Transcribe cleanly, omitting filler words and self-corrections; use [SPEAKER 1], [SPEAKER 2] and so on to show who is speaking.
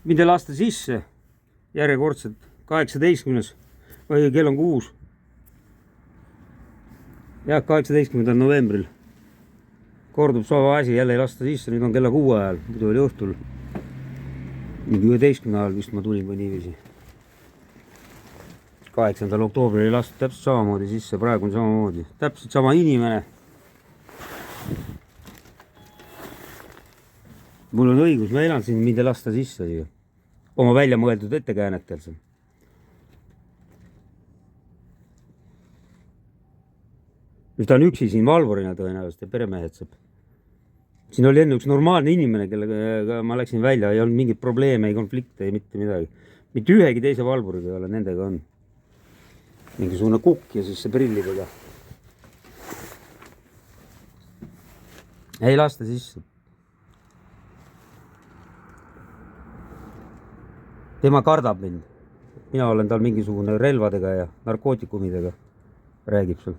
[SPEAKER 1] mind ei lasta sisse järjekordselt 18. või kell on 6. jah, 18. novembril kordub sama asi, jälle ei lasta sisse, nüüd on kella 6 ajal, muidu oli õhtul mingi 11 ajal vist ma tulin või niiviisi. 8. oktoobril ei lastud täpselt samamoodi sisse, praegu on samamoodi, täpselt sama inimene. mul on õigus, ma elan siin, mind ei lasta sisse siia. Oma välja mõeldud ettekäänetel seal. nüüd ta on üksi siin valvurina tõenäoliselt ja peremehed saab. siin oli enne üks normaalne inimene, kellega ma läksin välja, ei olnud mingit probleeme, ei konflikte, ei mitte midagi. mitte ühegi teise valvuriga ei ole, nendega on mingisugune kukk ja siis see prillidega. ei lasta sisse. tema kardab mind. mina olen tal mingisugune relvadega ja narkootikumidega, räägib seal.